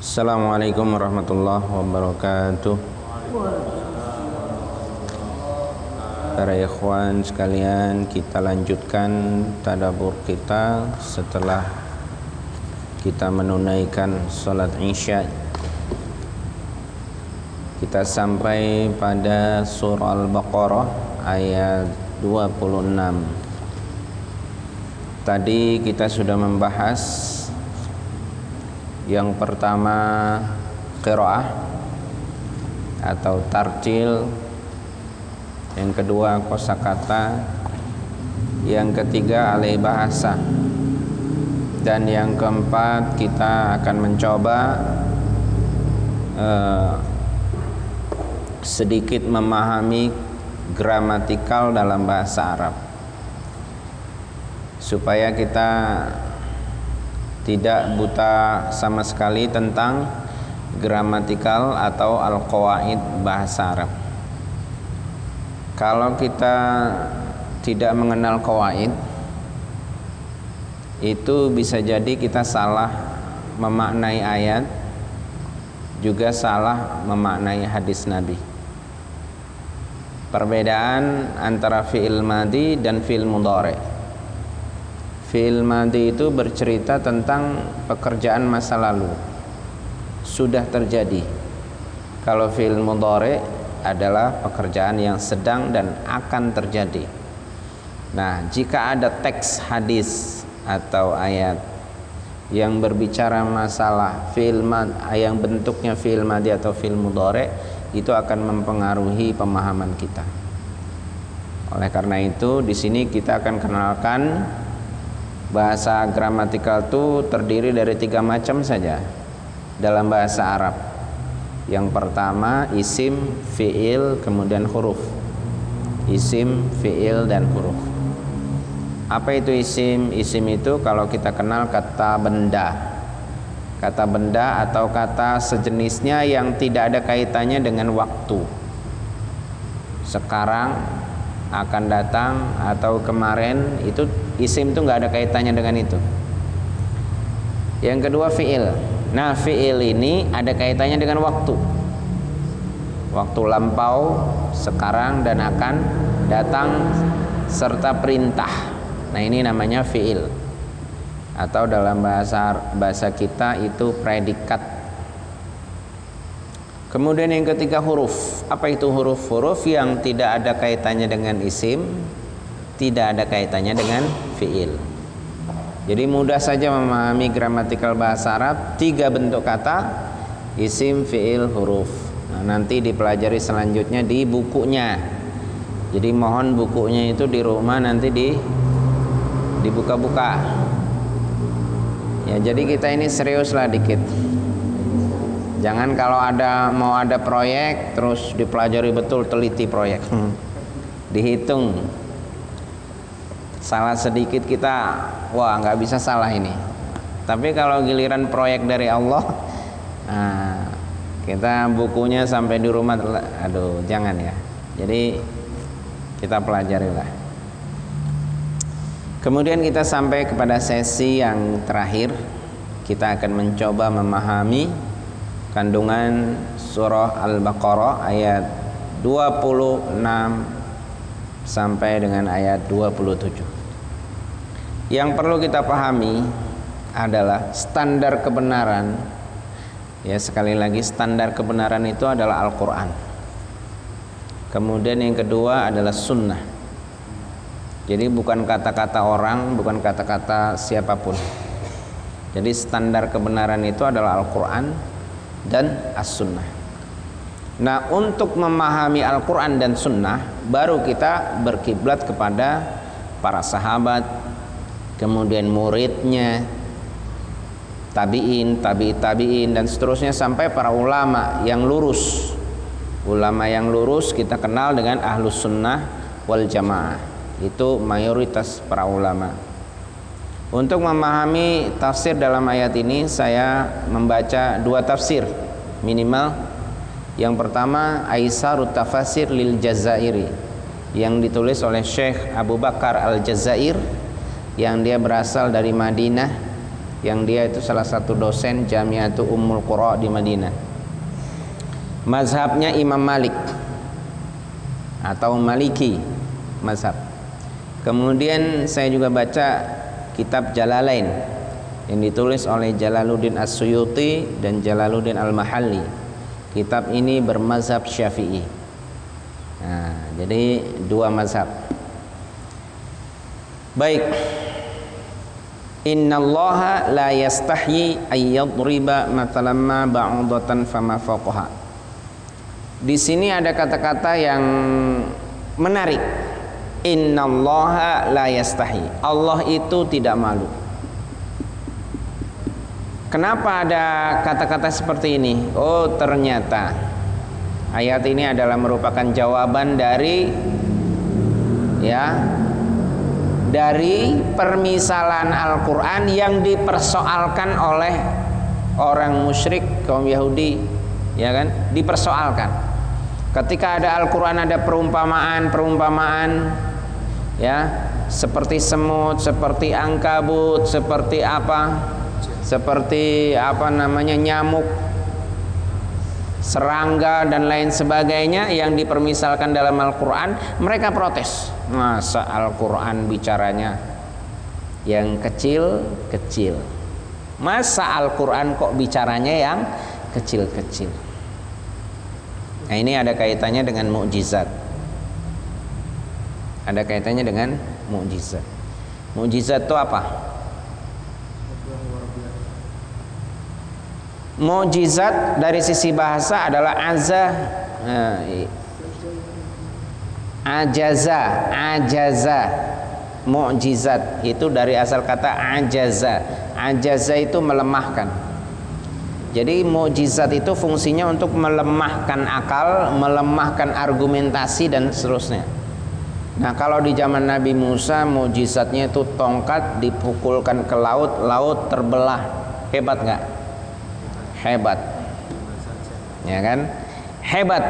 Assalamualaikum warahmatullahi wabarakatuh. Para ikhwan sekalian, kita lanjutkan tadabbur kita setelah kita menunaikan salat Isya. Kita sampai pada surah Al-Baqarah ayat 26. Tadi kita sudah membahas yang pertama qiraah atau tartil, yang kedua kosakata, yang ketiga alih bahasa, dan yang keempat kita akan mencoba sedikit memahami gramatikal dalam bahasa Arab supaya kita tidak buta sama sekali tentang gramatikal atau al-qawaid bahasa Arab. Kalau kita tidak mengenal qawaid, itu bisa jadi kita salah memaknai ayat, juga salah memaknai hadis Nabi. Perbedaan antara fi'il madhi dan fi'il mudhari'. Fi'il madhi itu bercerita tentang pekerjaan masa lalu, sudah terjadi. Kalau fi'il mudhari' adalah pekerjaan yang sedang dan akan terjadi. Nah, jika ada teks hadis atau ayat yang berbicara masalah fi'il madhi, yang bentuknya fi'il madhi atau fi'il mudhari', itu akan mempengaruhi pemahaman kita. Oleh karena itu, di sini kita akan kenalkan bahasa gramatikal itu terdiri dari 3 macam saja dalam bahasa Arab. Yang pertama isim, fi'il, kemudian huruf. Isim, fi'il, dan huruf. Apa itu isim? Isim itu kalau kita kenal kata benda. Kata benda atau kata sejenisnya yang tidak ada kaitannya dengan waktu. Sekarang, akan datang, atau kemarin, itu isim itu nggak ada kaitannya dengan itu. Yang kedua fi'il. Nah, fi'il ini ada kaitannya dengan waktu. Waktu lampau, sekarang, dan akan datang, serta perintah. Nah, ini namanya fi'il. Atau dalam bahasa kita itu predikat. Kemudian yang ketiga huruf. Apa itu huruf? Huruf yang tidak ada kaitannya dengan isim, tidak ada kaitannya dengan fi'il. Jadi mudah saja memahami gramatikal bahasa Arab. 3 bentuk kata: isim, fi'il, huruf. Nah, nanti dipelajari selanjutnya di bukunya. Jadi mohon bukunya itu di rumah nanti dibuka-buka. Ya, jadi kita ini seriuslah dikit. Jangan kalau mau ada proyek terus dipelajari betul, teliti proyek. Dihitung. Salah sedikit kita, wah nggak bisa salah ini. Tapi kalau giliran proyek dari Allah, nah, kita bukunya sampai di rumah, aduh jangan ya. Jadi kita pelajarilah. Kemudian kita sampai kepada sesi yang terakhir. Kita akan mencoba memahami kandungan surah Al-Baqarah ayat 26 sampai dengan ayat 27. Yang perlu kita pahami adalah standar kebenaran. Ya, sekali lagi standar kebenaran itu adalah Al-Qur'an. Kemudian yang kedua adalah sunnah. Jadi bukan kata-kata orang, bukan kata-kata siapapun. Jadi standar kebenaran itu adalah Al-Qur'an dan As-Sunnah. Nah, untuk memahami Al-Quran dan Sunnah, baru kita berkiblat kepada para sahabat, kemudian muridnya, tabi'in, tabi'in, dan seterusnya sampai para ulama yang lurus. Ulama yang lurus kita kenal dengan Ahlus Sunnah wal Jamaah. Itu mayoritas para ulama. Untuk memahami tafsir dalam ayat ini, saya membaca 2 tafsir minimal. Yang pertama Aisarut Tafasir lil Jazairi, yang ditulis oleh Syekh Abu Bakar Al-Jazair, yang dia berasal dari Madinah, yang dia itu salah satu dosen Jami'atu Ummul Qura di Madinah. Mazhabnya Imam Malik atau Maliki mazhab. Kemudian saya juga baca kitab Jalalain yang ditulis oleh Jalaluddin As-Suyuti dan Jalaluddin Al-Mahalli. Kitab ini bermazhab Syafi'i. Nah, jadi dua mazhab. Baik. Innallaha la yastahyi ay yadriba mathalan ma ba'udatan fama fawqaha. Di sini ada kata-kata yang menarik. Innallaha la yastahyi. Allah itu tidak malu. Kenapa ada kata-kata seperti ini? Oh, ternyata ayat ini adalah merupakan jawaban dari permisalan Al-Quran yang dipersoalkan oleh orang musyrik kaum Yahudi, ya kan? Dipersoalkan. Ketika ada Al-Quran ada perumpamaan, ya, seperti semut, seperti ankabut, seperti nyamuk, serangga dan lain sebagainya yang dipermisalkan dalam Al-Quran, mereka protes. Masa Al-Quran bicaranya yang kecil-kecil? Masa Al-Quran kok bicaranya yang kecil-kecil? Nah, ini ada kaitannya dengan mukjizat. Ada kaitannya dengan mukjizat. Mukjizat itu apa? Mukjizat dari sisi bahasa adalah ajaza. Mukjizat itu dari asal kata ajaza itu melemahkan. Jadi mukjizat itu fungsinya untuk melemahkan akal, melemahkan argumentasi dan seterusnya. Nah, kalau di zaman Nabi Musa mukjizatnya itu tongkat dipukulkan ke laut, laut terbelah. Hebat nggak? Hebat, ya kan? Hebat.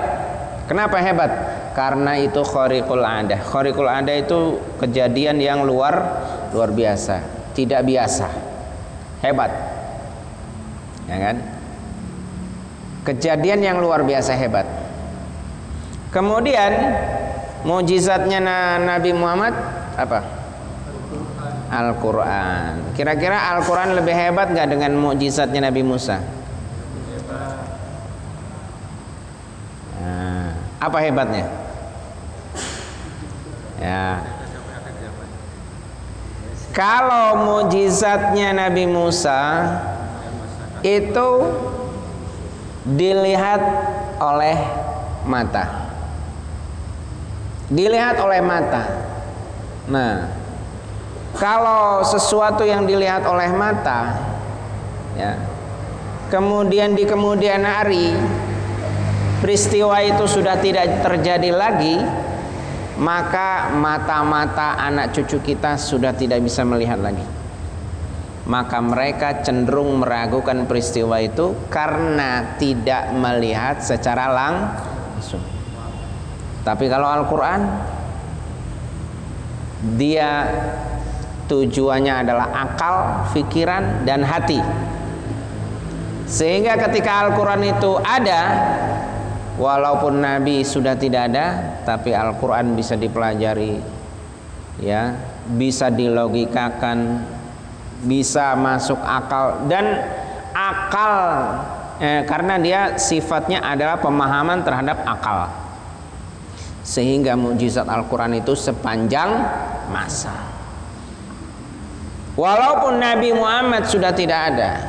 Kenapa hebat? Karena itu khariqul adah. Khariqul adah itu kejadian yang luar biasa, tidak biasa. Hebat, ya kan? Kejadian yang luar biasa hebat. Kemudian mukjizatnya Nabi Muhammad apa? Al-Quran. Kira-kira Al-Quran lebih hebat nggak dengan mukjizatnya Nabi Musa? Nah, apa hebatnya? Ya, kalau mukjizatnya Nabi Musa itu dilihat oleh mata. Nah, kalau sesuatu yang dilihat oleh mata, ya, kemudian di kemudian hari peristiwa itu sudah tidak terjadi lagi, maka mata-mata anak cucu kita sudah tidak bisa melihat lagi. Maka mereka cenderung meragukan peristiwa itu karena tidak melihat secara langsung. Tapi kalau Al-Quran, dia tujuannya adalah akal, pikiran, dan hati. Sehingga ketika Al-Quran itu ada, walaupun Nabi sudah tidak ada, tapi Al-Quran bisa dipelajari, ya, bisa dilogikakan, bisa masuk akal. Dan akal karena dia sifatnya adalah pemahaman terhadap akal, sehingga mukjizat Al-Quran itu sepanjang masa. Walaupun Nabi Muhammad sudah tidak ada,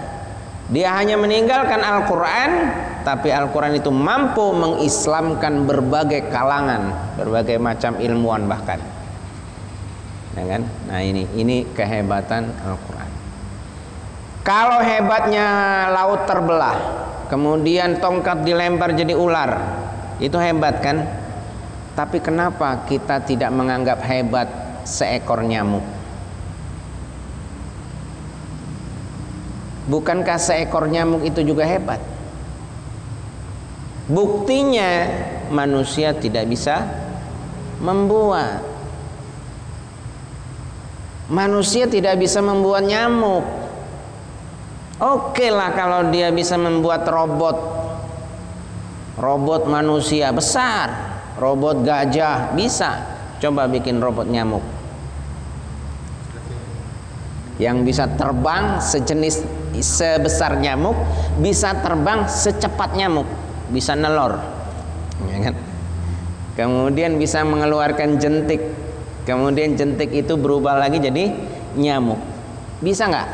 dia hanya meninggalkan Al-Quran, tapi Al-Quran itu mampu mengislamkan berbagai kalangan, berbagai macam ilmuwan bahkan, ya kan? Nah, ini kehebatan Al-Quran. Kalau hebatnya laut terbelah, kemudian tongkat dilempar jadi ular, itu hebat kan? Tapi kenapa kita tidak menganggap hebat seekor nyamuk? Bukankah seekor nyamuk itu juga hebat? Buktinya manusia tidak bisa membuat. Manusia tidak bisa membuat nyamuk. Oke lah kalau dia bisa membuat robot manusia besar, robot gajah, bisa. Coba bikin robot nyamuk yang bisa terbang sejenis sebesar nyamuk, bisa terbang secepat nyamuk, bisa nelor, ya kan? Kemudian bisa mengeluarkan jentik, kemudian jentik itu berubah lagi jadi nyamuk. Bisa nggak?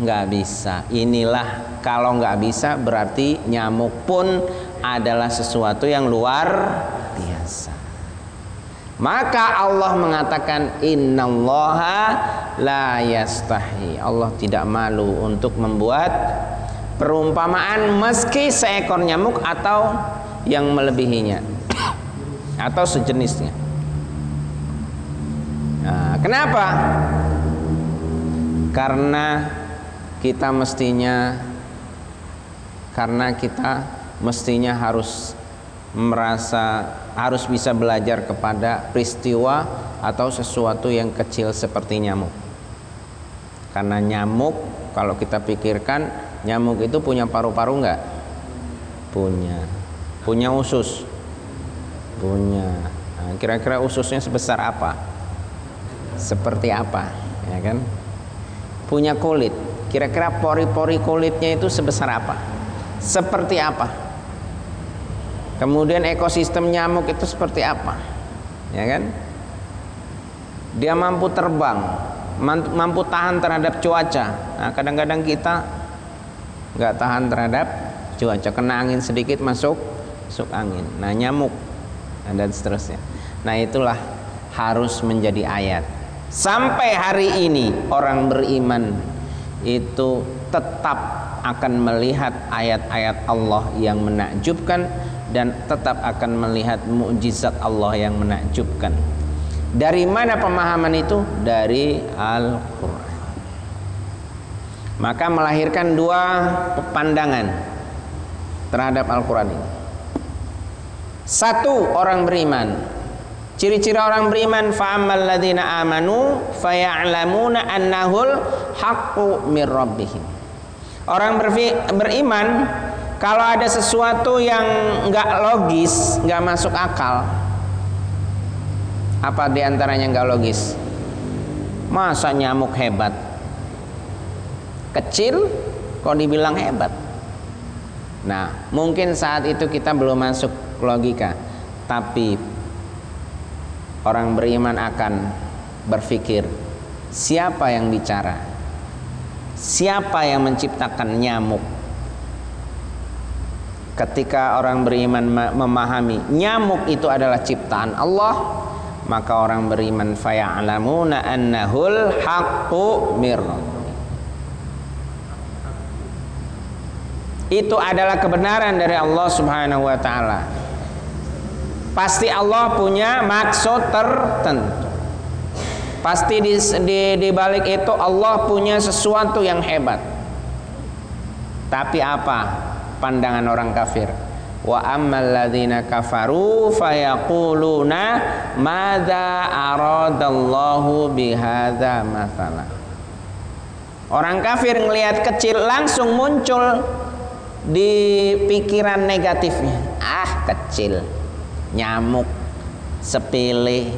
Nggak bisa. Inilah, kalau nggak bisa berarti nyamuk pun adalah sesuatu yang luar biasa. Maka Allah mengatakan innallaha la yastahi. Allah tidak malu untuk membuat perumpamaan meski seekor nyamuk atau yang melebihinya atau sejenisnya. Nah, kenapa? Karena kita mestinya harus bisa belajar kepada peristiwa atau sesuatu yang kecil seperti nyamuk. Karena nyamuk, kalau kita pikirkan, nyamuk itu punya paru-paru enggak? Punya usus? Punya. Nah, kira-kira ususnya sebesar apa? Seperti apa? Ya kan? Punya kulit. Kira-kira pori-pori kulitnya itu sebesar apa? Seperti apa? Kemudian ekosistem nyamuk itu seperti apa? Ya kan? Dia mampu terbang, mampu tahan terhadap cuaca. Nah, kadang-kadang kita nggak tahan terhadap cuaca, kena angin sedikit masuk angin. Nah, nyamuk dan seterusnya. Nah, itulah harus menjadi ayat. Sampai hari ini orang beriman itu tetap akan melihat ayat-ayat Allah yang menakjubkan dan tetap akan melihat mukjizat Allah yang menakjubkan. Dari mana pemahaman itu? Dari Al-Quran. Maka melahirkan dua pandangan terhadap Al-Quran ini. Satu, orang beriman. Ciri-ciri orang beriman, fa'ammal ladzina amanu faya'lamuna annahul haqqu mir rabbihim. Orang beriman, kalau ada sesuatu yang enggak logis, enggak masuk akal, apa diantaranya enggak logis? Masa nyamuk hebat? Kecil kok dibilang hebat? Nah, mungkin saat itu kita belum masuk logika, tapi orang beriman akan berpikir, siapa yang bicara? Siapa yang menciptakan nyamuk? Ketika orang beriman memahami nyamuk itu adalah ciptaan Allah, maka orang beriman faya'lamuna annahul haqqu mir rabbihim. Itu adalah kebenaran dari Allah Subhanahu wa taala. Pasti Allah punya maksud tertentu. Pasti di balik itu Allah punya sesuatu yang hebat. Tapi apa pandangan orang kafir? Wa ammal ladzina kafaru fayaquluna madza aradallahu bihadza mathala. Orang kafir ngelihat kecil langsung muncul di pikiran negatifnya. Ah, kecil, nyamuk, sepele,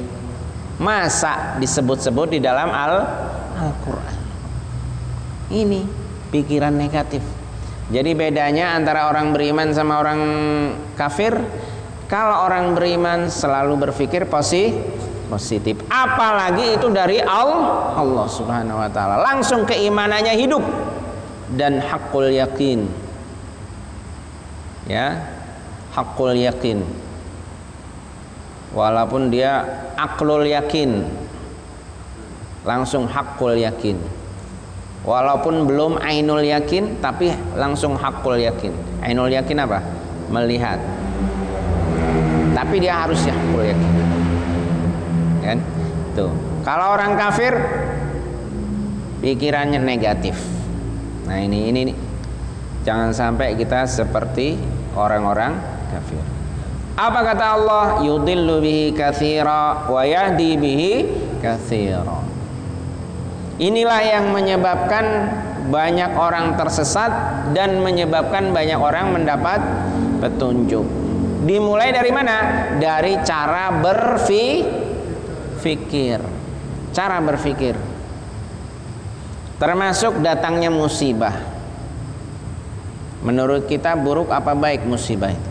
masa disebut-sebut di dalam Al-Quran. Ini pikiran negatif. Jadi bedanya antara orang beriman sama orang kafir, kalau orang beriman selalu berpikir positif, apalagi itu dari Allah Subhanahu wa taala, langsung keimanannya hidup dan haqqul yakin. Ya, haqqul yakin. Walaupun dia aklul yakin, langsung haqqul yakin. Walaupun belum ainul yakin, tapi langsung haqqul yakin. Ainul yakin apa? Melihat. Tapi dia harus haqqul yakin. Kan? Tuh. Kalau orang kafir pikirannya negatif. Nah, ini jangan sampai kita seperti orang-orang kafir. Apa kata Allah? Yudillu bihi katsira wa yahdi bihi katsira. Inilah yang menyebabkan banyak orang tersesat dan menyebabkan banyak orang mendapat petunjuk. Dimulai dari mana? Dari cara berpikir. Cara berpikir. Termasuk datangnya musibah. Menurut kita buruk apa baik musibah itu?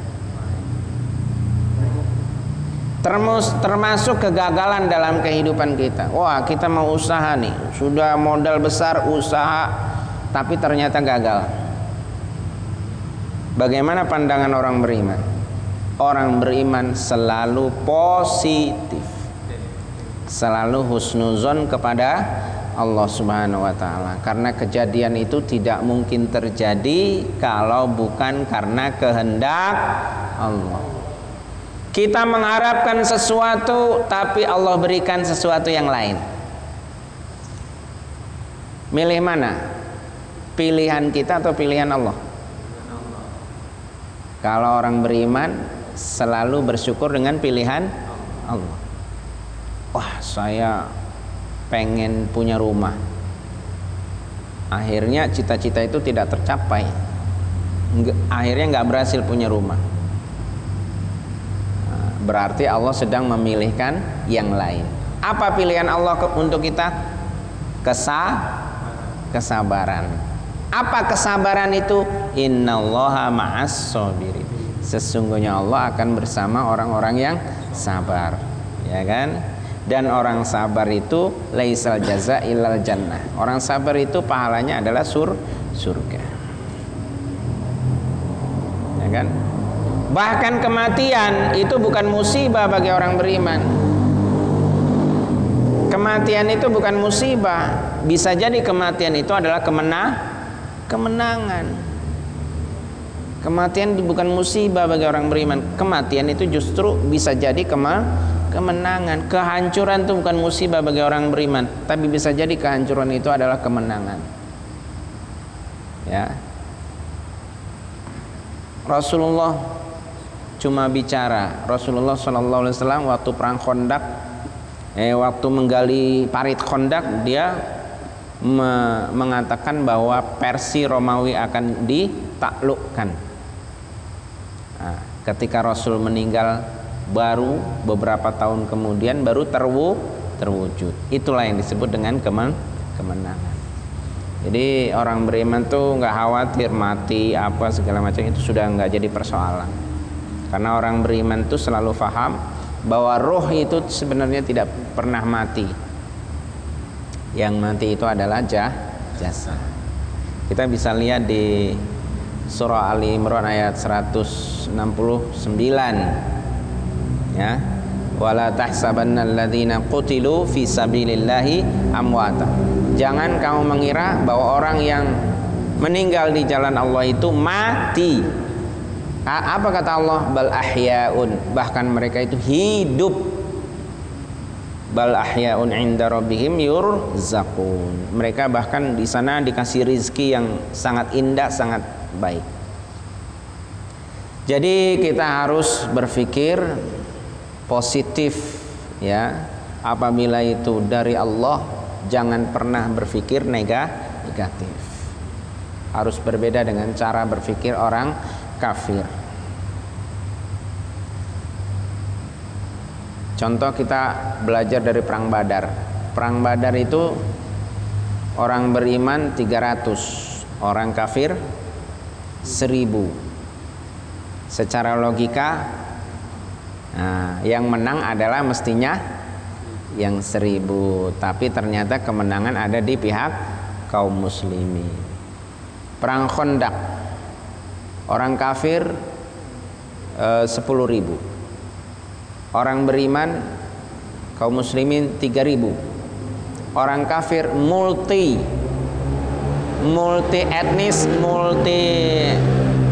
Termasuk kegagalan dalam kehidupan kita. Wah, kita mau usaha nih, sudah modal besar usaha, tapi ternyata gagal. Bagaimana pandangan orang beriman? Orang beriman selalu positif, selalu husnuzon kepada Allah Subhanahu wa ta'ala, karena kejadian itu tidak mungkin terjadi kalau bukan karena kehendak Allah. Kita mengharapkan sesuatu tapi Allah berikan sesuatu yang lain. Milih mana? Pilihan kita atau pilihan Allah? Kalau orang beriman selalu bersyukur dengan pilihan Allah. Wah, saya pengen punya rumah. Akhirnya cita-cita itu tidak tercapai. Akhirnya nggak berhasil punya rumah. Berarti Allah sedang memilihkan yang lain. Apa pilihan Allah untuk kita? Kesabaran. Apa kesabaran itu? Innallaha ma'as sabirin. Sesungguhnya Allah akan bersama orang-orang yang sabar, ya kan? Dan orang sabar itu laisal jaza illal jannah. Orang sabar itu pahalanya adalah surga. Ya kan? Bahkan kematian itu bukan musibah bagi orang beriman. Kematian itu bukan musibah. Bisa jadi kematian itu adalah kemenangan. Kematian bukan musibah bagi orang beriman. Kematian itu justru bisa jadi kemenangan. Kehancuran itu bukan musibah bagi orang beriman, tapi bisa jadi kehancuran itu adalah kemenangan. Ya. Rasulullah cuma bicara. Rasulullah SAW waktu perang Khandaq, waktu menggali parit Khandaq, dia mengatakan bahwa Persia Romawi akan ditaklukkan. Nah, ketika Rasul meninggal, baru beberapa tahun kemudian baru terwujud. Itulah yang disebut dengan kemenangan. Jadi orang beriman tuh nggak khawatir mati apa segala macam, itu sudah nggak jadi persoalan. Karena orang beriman itu selalu paham bahwa roh itu sebenarnya tidak pernah mati. Yang mati itu adalah jasad. Kita bisa lihat di surah Ali Imran ayat 169. Ya. Wala tahsabanna alladzina qutilu fi sabilillahi amwata. Jangan kamu mengira bahwa orang yang meninggal di jalan Allah itu mati. Apa kata Allah? Bal ahyaun, bahkan mereka itu hidup. Bal ahyaun inda rabbihim yurzaqun. Mereka bahkan di sana dikasih rizki yang sangat indah, sangat baik. Jadi kita harus berpikir positif, ya. Apabila itu dari Allah, jangan pernah berpikir negatif. Harus berbeda dengan cara berpikir orang kafir. Contoh, kita belajar dari perang Badar. Perang Badar itu orang beriman 300, orang kafir 1000. Secara logika, yang menang adalah mestinya yang 1000, tapi ternyata kemenangan ada di pihak kaum muslimin. Perang Khandaq, orang kafir 10.000, orang beriman kaum muslimin 3.000. Orang kafir multi etnis, multi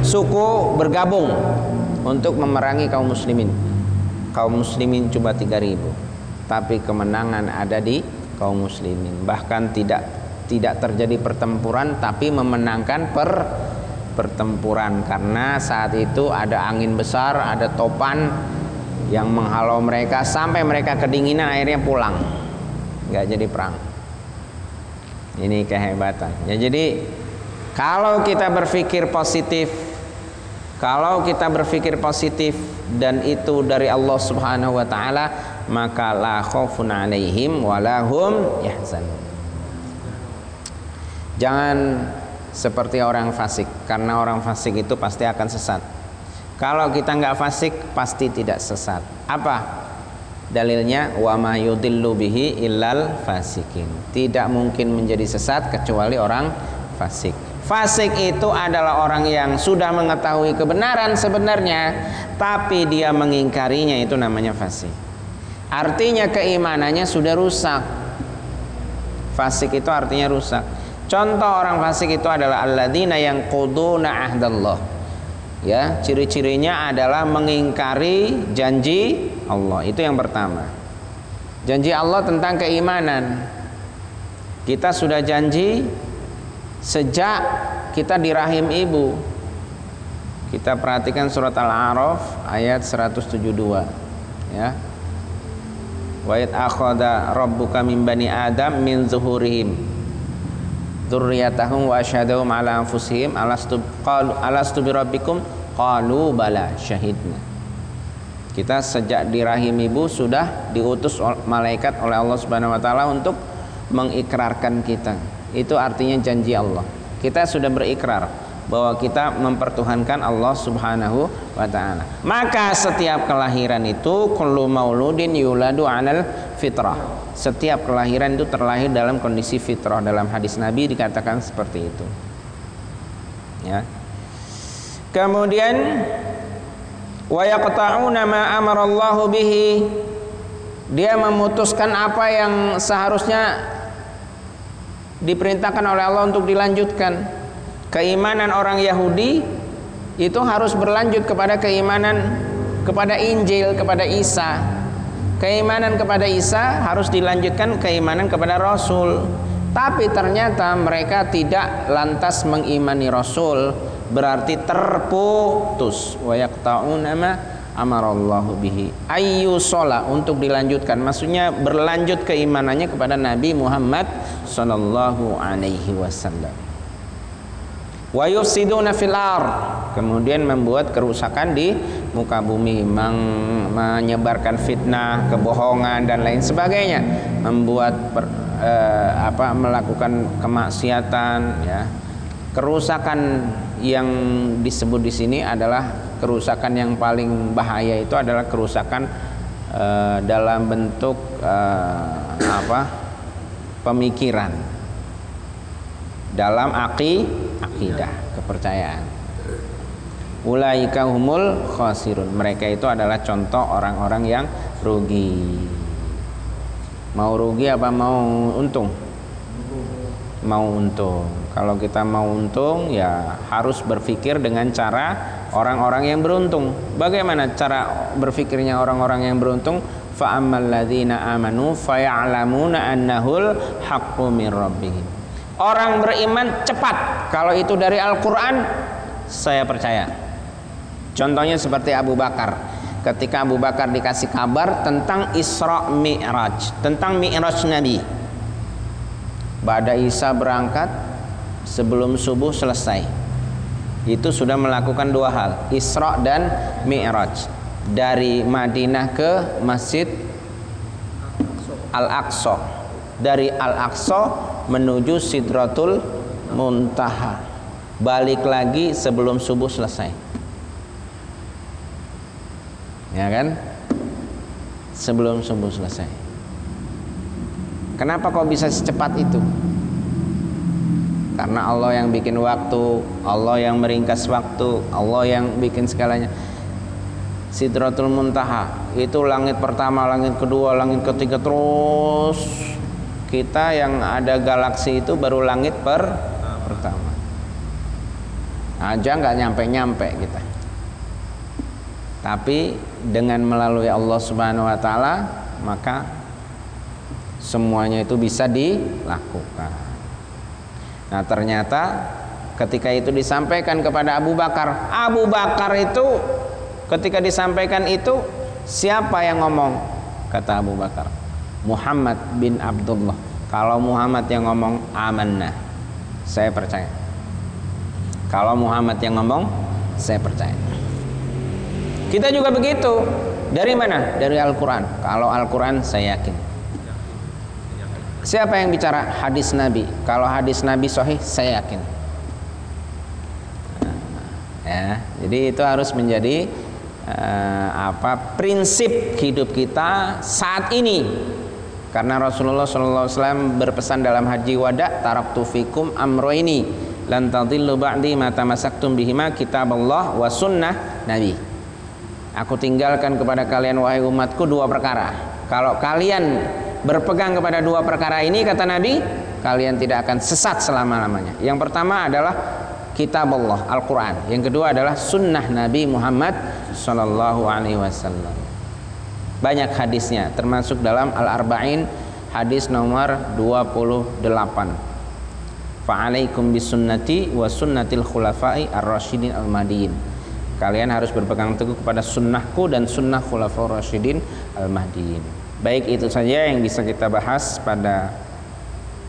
suku bergabung untuk memerangi kaum muslimin. Kaum muslimin cuma 3.000, tapi kemenangan ada di kaum muslimin. Bahkan tidak terjadi pertempuran, tapi memenangkan pertempuran, karena saat itu ada angin besar, ada topan yang menghalau mereka sampai mereka kedinginan, akhirnya pulang, nggak jadi perang. Ini kehebatan. Ya, jadi kalau kita berpikir positif, dan itu dari Allah Subhanahu wa taala, maka la khaufun 'alaihim wa la hum yahzanun. Jangan seperti orang fasik, karena orang fasik itu pasti akan sesat. Kalau kita nggak fasik, pasti tidak sesat. Apa dalilnya? Wa ma yudillu bihi illal fasikin. Tidak mungkin menjadi sesat kecuali orang fasik. Fasik itu adalah orang yang sudah mengetahui kebenaran sebenarnya, tapi dia mengingkarinya, itu namanya fasik. Artinya keimanannya sudah rusak. Fasik itu artinya rusak. Contoh orang fasik itu adalah alladzina yanquduna ahdallah. Ya, ciri-cirinya adalah mengingkari janji Allah. Itu yang pertama. Janji Allah tentang keimanan. Kita sudah janji sejak kita di rahim ibu. Kita perhatikan surat Al-A'raf ayat 172, ya. Wa id akhadha rabbuka min bani adam min zuhurihim dzurriyyatahum wa asyhadahum ala anfusihim alastu birabbikum qalu bala syahidna. Kita sejak di rahim ibu sudah diutus malaikat oleh Allah Subhanahu wa taala untuk mengikrarkan kita. Itu artinya janji Allah. Kita sudah berikrar bahwa kita mempertuhankan Allah Subhanahu wa taala. Maka setiap kelahiran itu kullu mauludin yuladu 'alal fitrah. Setiap kelahiran itu terlahir dalam kondisi fitrah. Dalam hadis Nabi dikatakan seperti itu. Ya. Kemudian wa yaqta'una ma amarallahu bihi. Dia memutuskan apa yang seharusnya diperintahkan oleh Allah untuk dilanjutkan. Keimanan orang Yahudi itu harus berlanjut kepada keimanan kepada Injil, kepada Isa. Keimanan kepada Isa harus dilanjutkan keimanan kepada Rasul. Tapi ternyata mereka tidak lantas mengimani Rasul, berarti terputus. Wa yaqta'una ma amarallahu bihi ayyusala, untuk dilanjutkan, maksudnya berlanjut keimanannya kepada Nabi Muhammad sallallahu alaihi wasallam. Wa yufsiduna fil ardh, kemudian membuat kerusakan di muka bumi, menyebarkan fitnah, kebohongan dan lain sebagainya, membuat melakukan kemaksiatan, ya. Kerusakan yang disebut di sini adalah kerusakan yang paling bahaya, itu adalah kerusakan dalam bentuk pemikiran, dalam akidah, kepercayaan. Ulaika humul khasirun, mereka itu adalah contoh orang-orang yang rugi. Mau rugi apa mau untung? Mau untung. Kalau kita mau untung, ya harus berpikir dengan cara orang-orang yang beruntung. Bagaimana cara berpikirnya orang-orang yang beruntung? Fa ammal ladzina amanu faya'lamuna annahul haqqu min rabbihim. Orang beriman cepat, kalau itu dari Al-Quran saya percaya. Contohnya seperti Abu Bakar. Ketika Abu Bakar dikasih kabar tentang Isra Mi'raj, tentang Mi'raj Nabi, Ba'da Isa berangkat sebelum subuh selesai, itu sudah melakukan dua hal, Isra dan Mi'raj, dari Madinah ke Masjid Al-Aqsa, dari Al-Aqsa menuju Sidratul Muntaha, balik lagi sebelum subuh selesai, ya kan, sebelum subuh selesai. Kenapa kok bisa secepat itu? Karena Allah yang bikin waktu, Allah yang meringkas waktu, Allah yang bikin segalanya. Sidratul Muntaha itu langit pertama, langit kedua, langit ketiga, terus kita yang ada galaksi itu baru langit pertama aja nggak nyampe-nyampe kita. Tapi dengan melalui Allah Subhanahu wa taala, maka semuanya itu bisa dilakukan. Nah, ternyata ketika itu disampaikan kepada Abu Bakar, Abu Bakar itu ketika disampaikan itu, siapa yang ngomong? Kata Abu Bakar, Muhammad bin Abdullah. Kalau Muhammad yang ngomong amanah, saya percaya. Kalau Muhammad yang ngomong, saya percaya. Kita juga begitu. Dari mana? Dari Al-Quran. Kalau Al-Quran saya yakin. Siapa yang bicara? Hadis Nabi. Kalau hadis Nabi sahih, saya yakin. Ya, jadi itu harus menjadi prinsip hidup kita saat ini. Karena Rasulullah SAW berpesan dalam haji wada, taraktu fikum amroini lan tadillu ba'di ma tamassaktum bihima kitaballah wa sunnah nabi. Aku tinggalkan kepada kalian wahai umatku dua perkara. Kalau kalian berpegang kepada dua perkara ini, kata Nabi, kalian tidak akan sesat selama-lamanya. Yang pertama adalah kitab Allah, Al-Quran. Yang kedua adalah sunnah Nabi Muhammad Sallallahu Alaihi Wasallam. Banyak hadisnya, termasuk dalam Al-Arba'in hadis nomor 28. Fa'alaikum bisunnati wa sunnatil khulafai ar-rasyidin al-mahdiin. Kalian harus berpegang teguh kepada sunnahku dan sunnah khulafaur rasyidin al-mahdiin. Baik, itu saja yang bisa kita bahas pada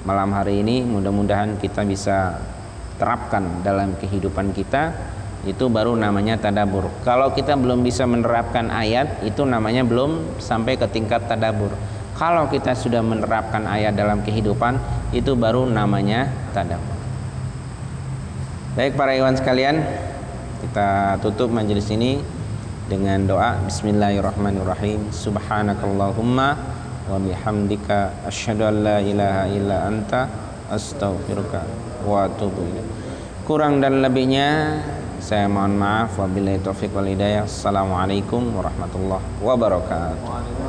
malam hari ini. Mudah-mudahan kita bisa terapkan dalam kehidupan kita. Itu baru namanya tadabbur. Kalau kita belum bisa menerapkan ayat, itu namanya belum sampai ke tingkat tadabbur. Kalau kita sudah menerapkan ayat dalam kehidupan, itu baru namanya tadabbur. Baik para ikhwan sekalian, kita tutup majelis ini dengan doa. Bismillahirrahmanirrahim. Subhanakallahumma wa bihamdika asyhadu an la ilaha illa anta astaghfiruka wa atubu ilaik. Kurang dan lebihnya saya mohon maaf. Wabillahi taufiq wal hidayah. Assalamualaikum warahmatullahi wabarakatuh.